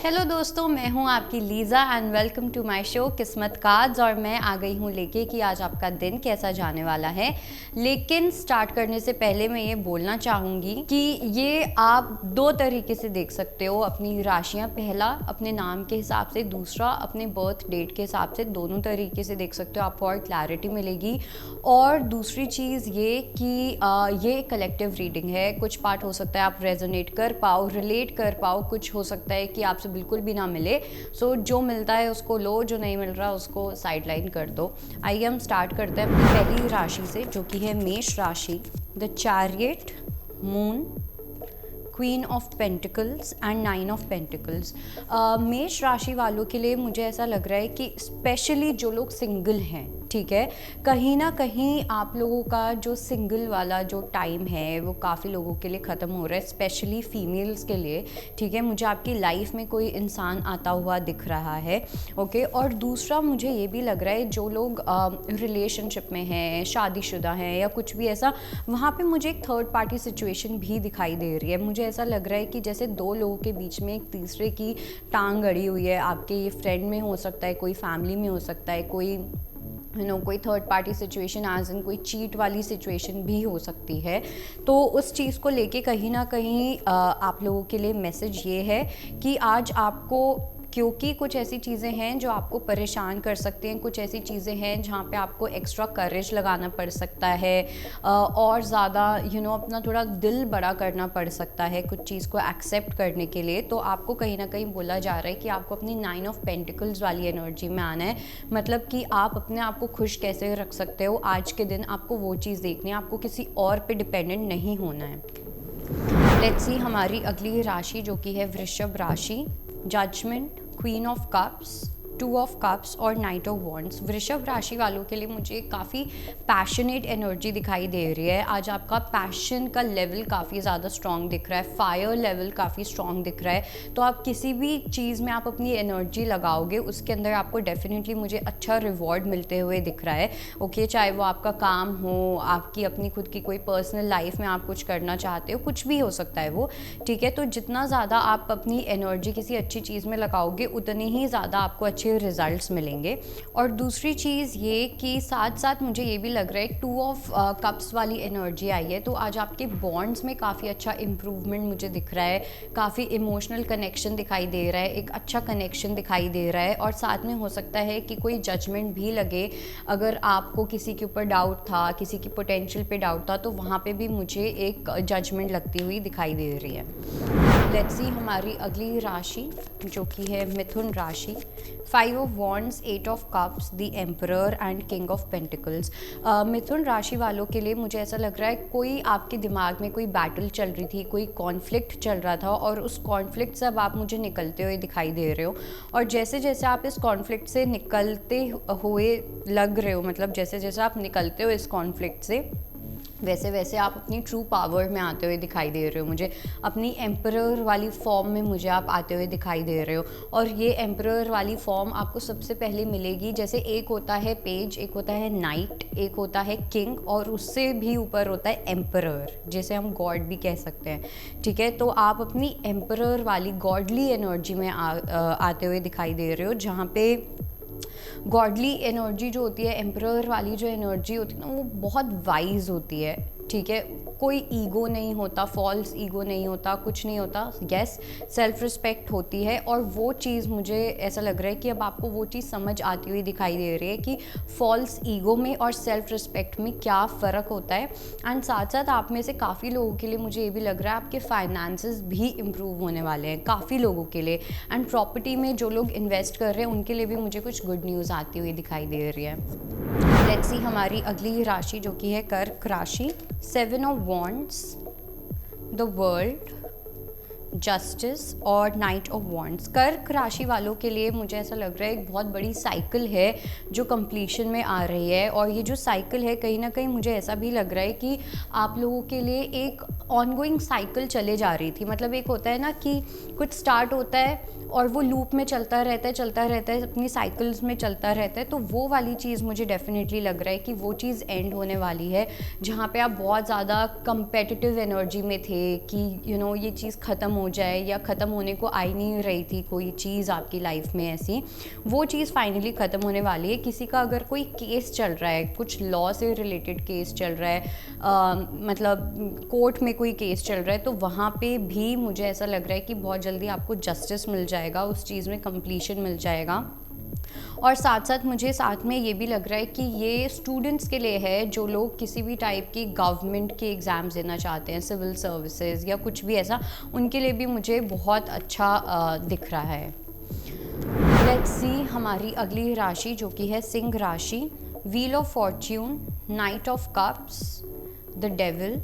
Hello दोस्तों, मैं हूं आपकी Lisa and welcome to my show Kismat cards. और मैं आ गई हूं लेके कि आज आपका दिन कैसा जाने वाला है। लेकिन स्टार्ट करने से पहले मैं ये बोलना चाहूँगी कि ये आप दो तरीके से देख सकते हो अपनी राशियाँ। पहला अपने नाम के हिसाब से, दूसरा अपने बर्थ डेट के हिसाब से। दोनों तरीके से देख सकते हो, आपको और क्लैरिटी मिलेगी। और दूसरी चीज़ ये कि ये कलेक्टिव रीडिंग है। कुछ पार्ट हो सकता है आप रेजोनेट कर पाओ, रिलेट कर पाओ, कुछ हो सकता है कि आपसे बिल्कुल भी ना मिले। सो जो मिलता है उसको लो, जो नहीं मिल रहा उसको साइडलाइन कर दो। आइए हम स्टार्ट करते हैं अपनी पहली राशि से, जो कि है मेष राशि। The chariot, moon, queen of pentacles and 9 of pentacles. मेष राशि वालों के लिए मुझे ऐसा लग रहा है कि स्पेशली जो लोग सिंगल हैं, ठीक है, कहीं ना कहीं आप लोगों का जो सिंगल वाला जो टाइम है वो काफ़ी लोगों के लिए ख़त्म हो रहा है, स्पेशली फीमेल्स के लिए। ठीक है, मुझे आपकी लाइफ में कोई इंसान आता हुआ दिख रहा है। ओके, और दूसरा मुझे ये भी लग रहा है जो लोग रिलेशनशिप में हैं, शादीशुदा हैं या कुछ भी ऐसा, वहाँ पे मुझे एक थर्ड पार्टी सिचुएशन भी दिखाई दे रही है। मुझे ऐसा लग रहा है कि जैसे दो लोगों के बीच में एक तीसरे की टांग अड़ी हुई है। आपके ये फ्रेंड में हो सकता है, कोई फैमिली में हो सकता है, कोई कोई third party situation, as in कोई चीट वाली सिचुएशन भी हो सकती है। तो उस चीज़ को लेके कहीं ना कहीं आप लोगों के लिए मैसेज ये है कि आज आपको, क्योंकि कुछ ऐसी चीज़ें हैं जो आपको परेशान कर सकती हैं, कुछ ऐसी चीज़ें हैं जहाँ पे आपको एक्स्ट्रा करेज लगाना पड़ सकता है, और ज़्यादा अपना थोड़ा दिल बड़ा करना पड़ सकता है कुछ चीज़ को एक्सेप्ट करने के लिए। तो आपको कहीं ना कहीं बोला जा रहा है कि आपको अपनी 9 ऑफ पेंटिकल्स वाली एनर्जी में आना है। मतलब कि आप अपने आप को खुश कैसे रख सकते हो आज के दिन, आपको वो चीज़ देखनी है, आपको किसी और पे डिपेंडेंट नहीं होना है। लेट्स सी हमारी अगली राशि, जो कि है वृषभ राशि। Judgement, queen of cups, 2 of cups और नाइट ऑफ वॉन्ड्स। वृषभ राशि वालों के लिए मुझे काफ़ी पैशनेट एनर्जी दिखाई दे रही है। आज आपका पैशन का लेवल काफ़ी ज़्यादा स्ट्रॉन्ग दिख रहा है, फायर लेवल काफ़ी स्ट्रॉन्ग दिख रहा है। तो आप किसी भी चीज़ में आप अपनी एनर्जी लगाओगे, उसके अंदर आपको डेफिनेटली मुझे अच्छा रिवॉर्ड मिलते हुए दिख रहा है। ओके, चाहे वो आपका काम हो, आपकी अपनी खुद की कोई पर्सनल लाइफ में आप कुछ करना चाहते हो, कुछ भी हो सकता है वो। ठीक है, तो जितना ज़्यादा आप अपनी एनर्जी किसी अच्छी चीज़ में लगाओगे, उतनी ही ज़्यादा आपको अच्छे रिजल्ट्स मिलेंगे। और दूसरी चीज़ ये कि साथ साथ मुझे ये भी लग रहा है 2 ऑफ कप्स वाली एनर्जी आई है। तो आज आपके बॉन्ड्स में काफ़ी अच्छा इम्प्रूवमेंट मुझे दिख रहा है, काफ़ी इमोशनल कनेक्शन दिखाई दे रहा है, एक अच्छा कनेक्शन दिखाई दे रहा है। और साथ में हो सकता है कि कोई जजमेंट भी लगे। अगर आपको किसी के ऊपर डाउट था, किसी की पोटेंशियल पे डाउट था, तो वहाँ पे भी मुझे एक जजमेंट लगती हुई दिखाई दे रही है। लेट्स सी हमारी अगली राशि, जो कि है मिथुन राशि। 5 of wands, 8 of cups, the emperor and king of pentacles. Mithun राशि वालों के लिए मुझे ऐसा लग रहा है कोई आपके दिमाग में कोई बैटल चल रही थी, कोई कॉन्फ्लिक्ट चल रहा था, और उस कॉन्फ्लिक्ट से अब आप मुझे निकलते हुए दिखाई दे रहे हो। और जैसे जैसे आप इस कॉन्फ्लिक्ट से निकलते हुए लग रहे हो, मतलब जैसे जैसे आप निकलते हो इस कॉन्फ्लिक्ट से, वैसे वैसे आप अपनी ट्रू पावर में आते हुए दिखाई दे रहे हो। मुझे अपनी एम्परर वाली फॉर्म में मुझे आप आते हुए दिखाई दे रहे हो। और ये एम्परर वाली फॉर्म आपको सबसे पहले मिलेगी, जैसे एक होता है पेज, एक होता है नाइट, एक होता है किंग, और उससे भी ऊपर होता है एम्परर, जिसे हम गॉड भी कह सकते हैं। ठीक है, तो आप अपनी एम्परर वाली गॉडली एनर्जी में आते हुए दिखाई दे रहे हो, जहाँ पे गॉडली एनर्जी जो होती है, एम्परर वाली जो एनर्जी होती है ना, वो बहुत वाइज होती है। ठीक है, कोई ईगो नहीं होता, फॉल्स ईगो नहीं होता, कुछ नहीं होता। यस, सेल्फ रिस्पेक्ट होती है। और वो चीज़ मुझे ऐसा लग रहा है कि अब आपको वो चीज़ समझ आती हुई दिखाई दे रही है कि फॉल्स ईगो में और सेल्फ रिस्पेक्ट में क्या फ़र्क होता है। एंड साथ साथ आप में से काफ़ी लोगों के लिए मुझे ये भी लग रहा है आपके फाइनेंसेस भी इम्प्रूव होने वाले हैं काफ़ी लोगों के लिए। एंड प्रॉपर्टी में जो लोग इन्वेस्ट कर रहे हैं उनके लिए भी मुझे कुछ गुड न्यूज़ आती हुई दिखाई दे रही है। लेट्स सी हमारी अगली राशि, जो कि है कर्क राशि। 7 of wands, the world, justice और नाइट ऑफ वॉन्ड्स। कर्क राशि वालों के लिए मुझे ऐसा लग रहा है एक बहुत बड़ी साइकिल है जो कंप्लीशन में आ रही है। और ये जो साइकिल है, कहीं ना कहीं मुझे ऐसा भी लग रहा है कि आप लोगों के लिए एक ऑनगोइंग साइकिल चले जा रही थी। मतलब एक होता है ना कि कुछ स्टार्ट होता है और वो लूप में चलता रहता है अपनी साइकिल्स में चलता रहता है। तो वो वाली चीज़ मुझे डेफिनेटली लग रहा है कि वो चीज़ एंड होने वाली है, जहाँ पे आप बहुत ज़्यादा कंपेटिटिव एनर्जी में थे कि ये चीज़ ख़त्म हो जाए, या ख़त्म होने को आई नहीं रही थी कोई चीज़ आपकी लाइफ में ऐसी, वो चीज़ फाइनली ख़त्म होने वाली है। किसी का अगर कोई केस चल रहा है, कुछ लॉ से रिलेटेड केस चल रहा है, मतलब कोर्ट में कोई केस चल रहा है, तो वहाँ पे भी मुझे ऐसा लग रहा है कि बहुत जल्दी आपको जस्टिस मिल जाएगा, उस चीज़ में कंप्लीशन मिल जाएगा। और साथ साथ मुझे साथ में ये भी लग रहा है कि ये स्टूडेंट्स के लिए है, जो लोग किसी भी टाइप की गवर्नमेंट के एग्ज़ाम्स देना चाहते हैं, सिविल सर्विसेज या कुछ भी ऐसा, उनके लिए भी मुझे बहुत अच्छा दिख रहा है। लेट्स सी हमारी अगली राशि जो कि है सिंह राशि। Wheel of fortune, knight of cups, the devil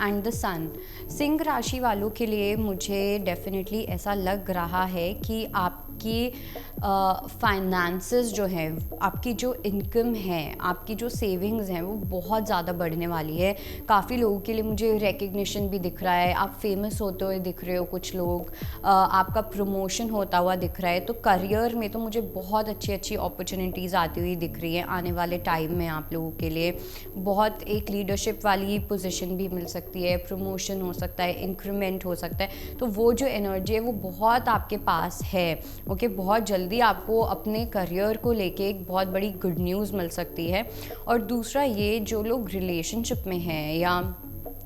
and the sun. Singh राशि वालों के लिए मुझे डेफिनेटली ऐसा लग रहा है कि आपकी फाइनेंसेस जो है, आपकी जो इनकम है, आपकी जो सेविंग्स हैं, वो बहुत ज़्यादा बढ़ने वाली है। काफ़ी लोगों के लिए मुझे रिकग्निशन भी दिख रहा है, आप फेमस होते हुए दिख रहे हो, कुछ लोग आपका प्रमोशन होता हुआ दिख रहा है। तो करियर में तो मुझे बहुत अच्छी अच्छी अपॉर्चुनिटीज़ आती हुई दिख रही है आने वाले टाइम में। आप लोगों के लिए बहुत एक लीडरशिप वाली पोजीशन भी मिल सकती है, प्रमोशन हो सकता है, इंक्रीमेंट हो सकता है। तो वो जो एनर्जी है वो बहुत आपके पास है। ओके, बहुत जल्दी आपको अपने करियर को लेके एक बहुत बड़ी गुड न्यूज़ मिल सकती है। और दूसरा ये, जो लोग रिलेशनशिप में हैं या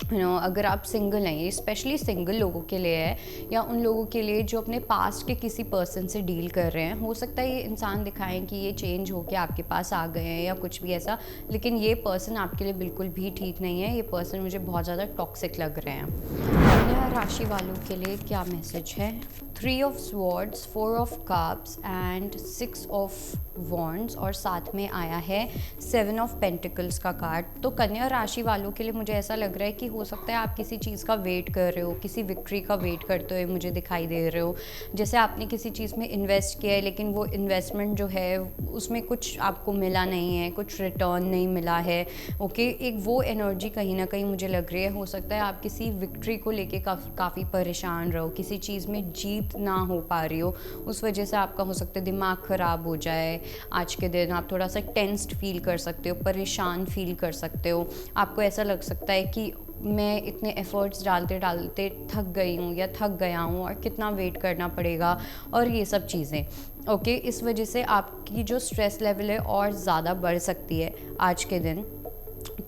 अगर आप सिंगल हैं, ये स्पेशली सिंगल लोगों के लिए है, या उन लोगों के लिए जो अपने पास्ट के किसी पर्सन से डील कर रहे हैं, हो सकता है ये इंसान दिखाएं कि ये चेंज होके आपके पास आ गए हैं या कुछ भी ऐसा, लेकिन ये पर्सन आपके लिए बिल्कुल भी ठीक नहीं है। ये पर्सन मुझे बहुत ज़्यादा टॉक्सिक लग रहे हैं। कन्या राशि वालों के लिए क्या मैसेज है? 3 of swords, 4 of cups and 6 of wands, और साथ में आया है 7 ऑफ पेंटिकल्स का कार्ड। तो कन्या राशि वालों के लिए मुझे ऐसा लग रहा है कि हो सकता है आप किसी चीज़ का वेट कर रहे हो, किसी विक्ट्री का वेट करते हुए मुझे दिखाई दे रहे हो। जैसे आपने किसी चीज़ में इन्वेस्ट किया है, लेकिन वो इन्वेस्टमेंट जो है उसमें कुछ आपको मिला नहीं है, कुछ रिटर्न नहीं मिला है। ओके, एक वो एनर्जी कहीं ना कहीं मुझे लग रही है। हो सकता है आप किसी विक्ट्री को लेके काफ़ी परेशान रहो, किसी चीज़ में जीत ना हो पा रही हो, उस वजह से आपका हो सकता है दिमाग ख़राब हो जाए। आज के दिन आप थोड़ा सा टेंस्ड फील कर सकते हो, परेशान फील कर सकते हो। आपको ऐसा लग सकता है कि मैं इतने एफ़र्ट्स डालते डालते थक गई हूँ या थक गया हूँ, और कितना वेट करना पड़ेगा, और ये सब चीज़ें। ओके, इस वजह से आपकी जो स्ट्रेस लेवल है और ज़्यादा बढ़ सकती है आज के दिन।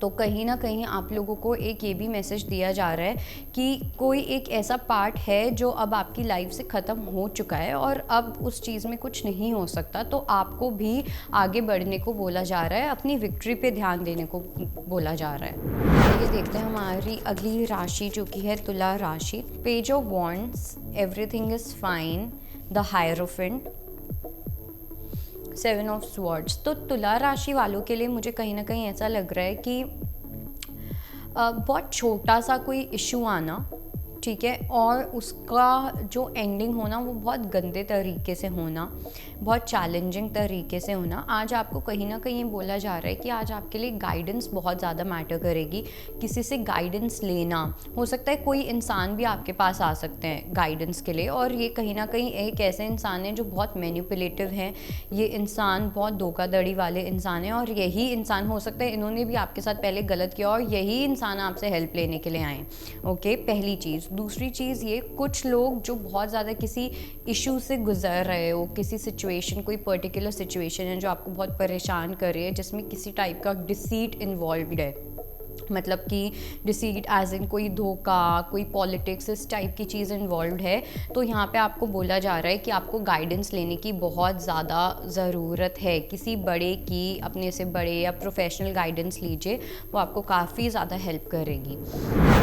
तो कहीं ना कहीं आप लोगों को एक ये भी मैसेज दिया जा रहा है कि कोई एक ऐसा पार्ट है जो अब आपकी लाइफ से ख़त्म हो चुका है, और अब उस चीज़ में कुछ नहीं हो सकता। तो आपको भी आगे बढ़ने को बोला जा रहा है, अपनी विक्ट्री पे ध्यान देने को बोला जा रहा है। ये देखते हैं हमारी अगली राशि जो कि है तुला राशि। Page of wands, everything is fine, the hierophant, 7 of swords. तो तुला राशि वालों के लिए मुझे कहीं ना कहीं ऐसा लग रहा है कि बहुत छोटा सा कोई इशू आना, ठीक है, और उसका जो एंडिंग होना वो बहुत गंदे तरीके से होना, बहुत चैलेंजिंग तरीके से होना। आज आपको कहीं ना कहीं बोला जा रहा है कि आज आपके लिए गाइडेंस बहुत ज़्यादा मैटर करेगी। किसी से गाइडेंस लेना, हो सकता है कोई इंसान भी आपके पास आ सकते हैं गाइडेंस के लिए, और ये कहीं ना कहीं एक ऐसे इंसान है जो बहुत मैनिपुलेटिव हैं। ये इंसान बहुत धोखाधड़ी वाले इंसान हैं, और यही इंसान हो सकता है इन्होंने भी आपके साथ पहले गलत किया और यही इंसान आपसे हेल्प लेने के लिए आए। ओके, पहली चीज़। दूसरी चीज़ ये, कुछ लोग जो बहुत ज़्यादा किसी इशू से गुजर रहे हो, किसी सिचुएशन, कोई पर्टिकुलर सिचुएशन है जो आपको बहुत परेशान कर रही है, जिसमें किसी टाइप का डिसीट इन्वॉल्व्ड है, मतलब कि डिसीट एज इन कोई धोखा, कोई पॉलिटिक्स, इस टाइप की चीज़ इन्वॉल्व है। तो यहाँ पे आपको बोला जा रहा है कि आपको गाइडेंस लेने की बहुत ज़्यादा ज़रूरत है, किसी बड़े की, अपने से बड़े या प्रोफेशनल गाइडेंस लीजिए, वो आपको काफ़ी ज़्यादा हेल्प करेगी।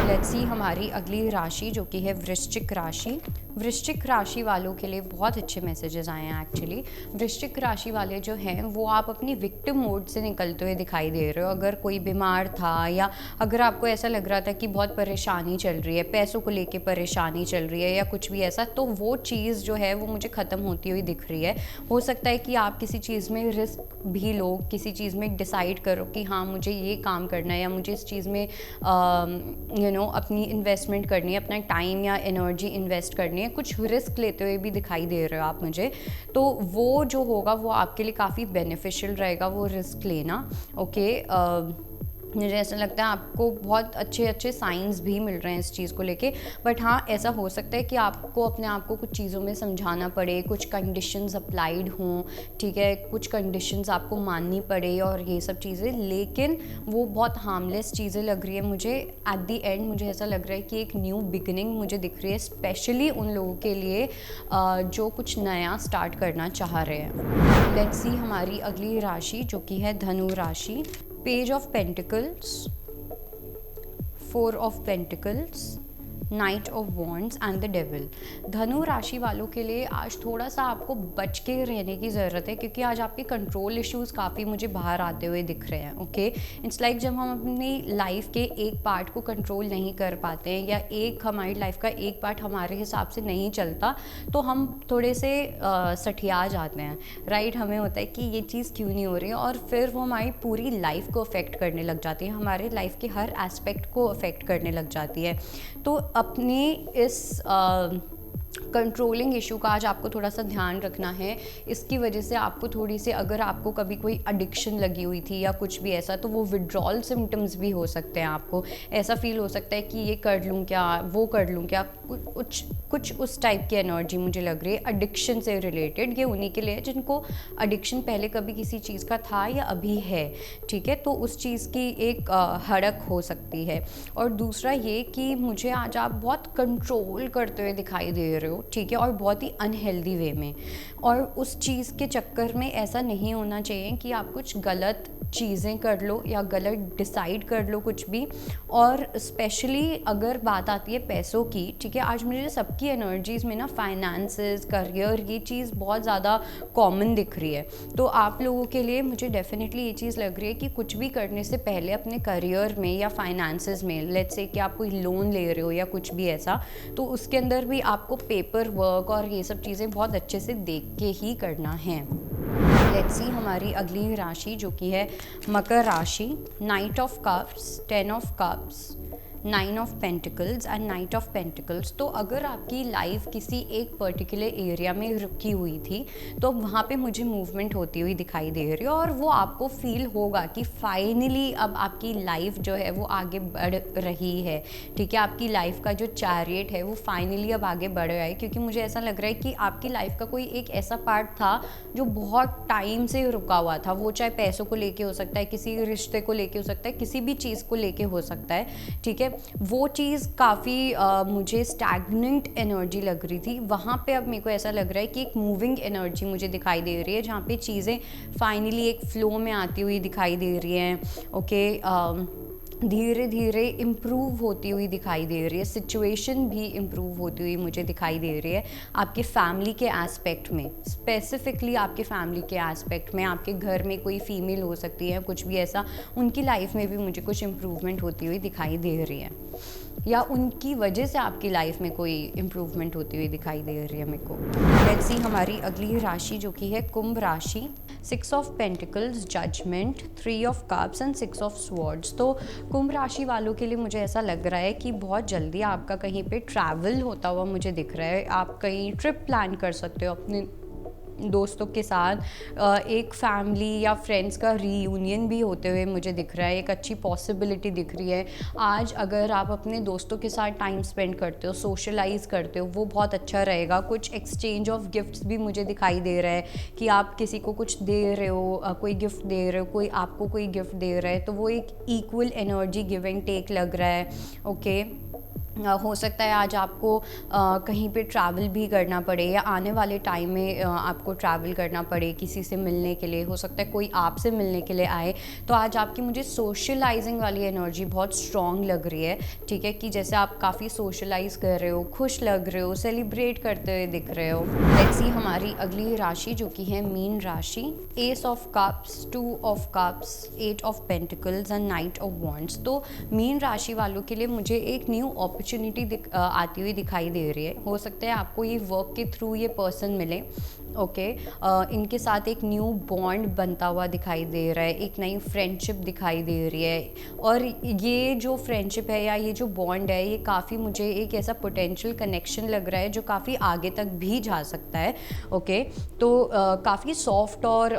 लेट्स सी हमारी अगली राशि जो कि है वृश्चिक राशि। वृश्चिक राशि वालों के लिए बहुत अच्छे मैसेजेस आए हैं एक्चुअली। वृश्चिक राशि वाले जो हैं वो आप अपनी विक्टिम मोड से निकलते हुए दिखाई दे रहे हो। अगर कोई बीमार था, या अगर आपको ऐसा लग रहा था कि बहुत परेशानी चल रही है, पैसों को लेके परेशानी चल रही है या कुछ भी ऐसा, तो वो चीज़ जो है वो मुझे ख़त्म होती हुई दिख रही है। हो सकता है कि आप किसी चीज़ में रिस्क भी लो, किसी चीज़ में डिसाइड करो कि हाँ मुझे ये काम करना है, या मुझे इस चीज़ में अपनी इन्वेस्टमेंट करनी है, अपना टाइम या एनर्जी इन्वेस्ट करनी है, करनी है, कुछ रिस्क लेते हुए भी दिखाई दे रहे हो आप मुझे, तो वो जो होगा वो आपके लिए काफ़ी बेनिफिशियल रहेगा, वो रिस्क लेना। ओके, मुझे ऐसा लगता है आपको बहुत अच्छे अच्छे साइंस भी मिल रहे हैं इस चीज़ को लेके। बट हाँ, ऐसा हो सकता है कि आपको अपने आप को कुछ चीज़ों में समझाना पड़े, कुछ कंडीशंस अप्लाइड हों, ठीक है, कुछ कंडीशंस आपको माननी पड़े और ये सब चीज़ें, लेकिन वो बहुत हार्मलेस चीज़ें लग रही है मुझे। एट दी एंड मुझे ऐसा लग रहा है कि एक न्यू बिगिनिंग मुझे दिख रही है, स्पेशली उन लोगों के लिए जो कुछ नया स्टार्ट करना चाह रहे हैं। लेट्स सी हमारी अगली राशि जो कि है धनु राशि। Page of Pentacles, Four of Pentacles, night of wands and the devil. धनु राशि वालों के लिए आज थोड़ा सा आपको बच के रहने की ज़रूरत है, क्योंकि आज आपके कंट्रोल इश्यूज़ काफ़ी मुझे बाहर आते हुए दिख रहे हैं। ओके, इट्स लाइक जब हम अपनी लाइफ के एक पार्ट को कंट्रोल नहीं कर पाते हैं, या हमारी लाइफ का एक पार्ट हमारे हिसाब से नहीं चलता, तो हम थोड़े से सठिया जाते हैं, राइट। हमें होता है कि ये चीज़ क्यों नहीं हो रही है, और फिर वो हमारी पूरी लाइफ को अफेक्ट करने लग जाती है, हमारे लाइफ के हर एस्पेक्ट को अफेक्ट करने लग जाती है। तो अपनी इस कंट्रोलिंग इशू का आज आपको थोड़ा सा ध्यान रखना है। इसकी वजह से आपको थोड़ी सी, अगर आपको कभी कोई एडिक्शन लगी हुई थी या कुछ भी ऐसा, तो वो विड्रॉल सिम्टम्स भी हो सकते हैं। आपको ऐसा फील हो सकता है कि ये कर लूँ क्या, वो कर लूँ क्या, कुछ उस टाइप की एनर्जी मुझे लग रही है एडिक्शन से रिलेटेड। ये उन्हीं के लिए है जिनको एडिक्शन पहले कभी किसी चीज़ का था या अभी है, ठीक है, तो उस चीज़ की एक हड़क हो सकती है। और दूसरा ये कि मुझे आज आप बहुत कंट्रोल करते हुए दिखाई दे रहे हो, ठीक है, और बहुत ही अनहेल्दी वे में। और उस चीज़ के चक्कर में ऐसा नहीं होना चाहिए कि आप कुछ गलत चीज़ें कर लो या गलत डिसाइड कर लो कुछ भी। और स्पेशली अगर बात आती है पैसों की, ठीक है, आज मुझे सबकी एनर्जीज़ में ना फाइनेंसेस, करियर, ये चीज़ बहुत ज़्यादा कॉमन दिख रही है। तो आप लोगों के लिए मुझे डेफिनेटली ये चीज़ लग रही है कि कुछ भी करने से पहले अपने करियर में या फाइनेंसेस में, लेट्स से कि आप कोई लोन ले रहे हो या कुछ भी ऐसा, तो उसके अंदर भी आपको पेपर वर्क और ये सब चीज़ें बहुत अच्छे से देख के ही करना है। लेट्स सी हमारी अगली राशि जो कि है मकर राशि। Night of cups, 10 of cups, 9 of pentacles and night of pentacles. तो अगर आपकी लाइफ किसी एक पर्टिकुलर एरिया में रुकी हुई थी, तो वहाँ पे मुझे मूवमेंट होती हुई दिखाई दे रही है, और वो आपको फील होगा कि फाइनली अब आपकी लाइफ जो है वो आगे बढ़ रही है, ठीक है, आपकी लाइफ का जो चैरियट है वो फाइनली अब आगे बढ़ रहा है। क्योंकि मुझे ऐसा लग रहा है कि आपकी लाइफ का कोई एक ऐसा पार्ट था जो बहुत टाइम से रुका हुआ था, वो चाहे पैसों को लेके हो सकता है, किसी रिश्ते को लेके हो सकता है, किसी भी चीज़ को लेके हो सकता है, ठीक है, वो चीज़ काफ़ी मुझे स्टैग्नेंट एनर्जी लग रही थी। वहाँ पे अब मेरे को ऐसा लग रहा है कि एक मूविंग एनर्जी मुझे दिखाई दे रही है, जहाँ पे चीज़ें फाइनली एक फ्लो में आती हुई दिखाई दे रही हैं। ओके, धीरे धीरे इम्प्रूव होती हुई दिखाई दे रही है, सिचुएशन भी इम्प्रूव होती हुई मुझे दिखाई दे रही है आपके फैमिली के एस्पेक्ट में, स्पेसिफिकली आपके फैमिली के एस्पेक्ट में। आपके घर में कोई फीमेल हो सकती है, कुछ भी ऐसा, उनकी लाइफ में भी मुझे कुछ इम्प्रूवमेंट होती हुई दिखाई दे रही है, या उनकी वजह से आपकी लाइफ में कोई इम्प्रूवमेंट होती हुई दिखाई दे रही है मेरे को। लेट्स सी हमारी अगली राशि जो कि है कुंभ राशि। 6 of pentacles, judgement, 3 of cups and 6 of swords. तो कुंभ राशि वालों के लिए मुझे ऐसा लग रहा है कि बहुत जल्दी आपका कहीं पे ट्रैवल होता हुआ मुझे दिख रहा है। आप कहीं ट्रिप प्लान कर सकते हो अपने दोस्तों के साथ, एक फैमिली या फ्रेंड्स का रीयूनियन भी होते हुए मुझे दिख रहा है, एक अच्छी पॉसिबिलिटी दिख रही है। आज अगर आप अपने दोस्तों के साथ टाइम स्पेंड करते हो, सोशलाइज करते हो, वो बहुत अच्छा रहेगा। कुछ एक्सचेंज ऑफ गिफ्ट्स भी मुझे दिखाई दे रहा है कि आप किसी को कुछ दे रहे हो, कोई गिफ्ट दे रहे हो, कोई आपको कोई गिफ्ट दे रहा है, तो वो एक equal energy give and take लग रहा है। ओके, हो सकता है आज आपको कहीं पे ट्रैवल भी करना पड़े, या आने वाले टाइम में आपको ट्रैवल करना पड़े किसी से मिलने के लिए। हो सकता है कोई आपसे मिलने के लिए आए। तो आज आपकी मुझे सोशलाइजिंग वाली एनर्जी बहुत स्ट्रॉन्ग लग रही है, ठीक है, कि जैसे आप काफ़ी सोशलाइज कर रहे हो, खुश लग रहे हो, सेलिब्रेट करते हुए दिख रहे हो। लेट्स सी हमारी अगली राशि जो कि है मीन राशि। S of cups, 2 of cups, 8 of pentacles and night of wands. तो मीन राशि वालों के लिए मुझे एक न्यू अपॉर्चुनिटी अपॉर्चुनिटी आती हुई दिखाई दे रही है। हो सकता है आपको ये वर्क के थ्रू ये पर्सन मिले, ओके। इनके साथ एक न्यू बॉन्ड बनता हुआ दिखाई दे रहा है, एक नई फ्रेंडशिप दिखाई दे रही है। और ये जो फ्रेंडशिप है या ये जो बॉन्ड है, ये काफ़ी मुझे एक ऐसा पोटेंशियल कनेक्शन लग रहा है जो काफ़ी आगे तक भी जा सकता है, ओके। तो काफ़ी सॉफ्ट और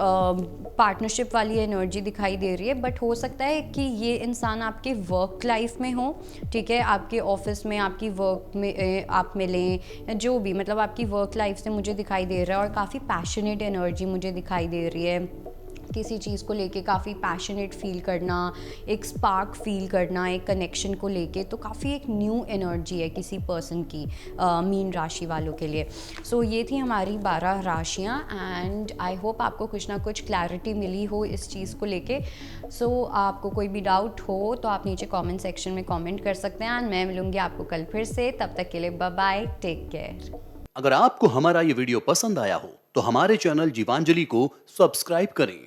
पार्टनरशिप वाली एनर्जी दिखाई दे रही है। बट हो सकता है कि ये इंसान आपके वर्क लाइफ में हो, ठीक है, आपके ऑफिस में, आपकी वर्क में आप मिलें, या जो भी, मतलब आपकी वर्क लाइफ से मुझे दिखाई दे रहा है। और काफ़ी पैशनेट एनर्जी मुझे दिखाई दे रही है, किसी चीज़ को लेके काफ़ी पैशनेट फील करना, एक स्पार्क फील करना एक कनेक्शन को लेके। तो काफ़ी एक न्यू एनर्जी है किसी पर्सन की मीन राशि वालों के लिए। सो ये थी हमारी 12 राशियाँ एंड आई होप आपको कुछ ना कुछ क्लैरिटी मिली हो इस चीज़ को लेके। सो आपको कोई भी डाउट हो तो आप नीचे कमेंट सेक्शन में कमेंट कर सकते हैं एंड मैं मिलूँगी आपको कल फिर से। तब तक के लिए बाय बाय, टेक केयर। अगर आपको हमारा ये वीडियो पसंद आया हो तो हमारे चैनल जीवांजलि को सब्सक्राइब करें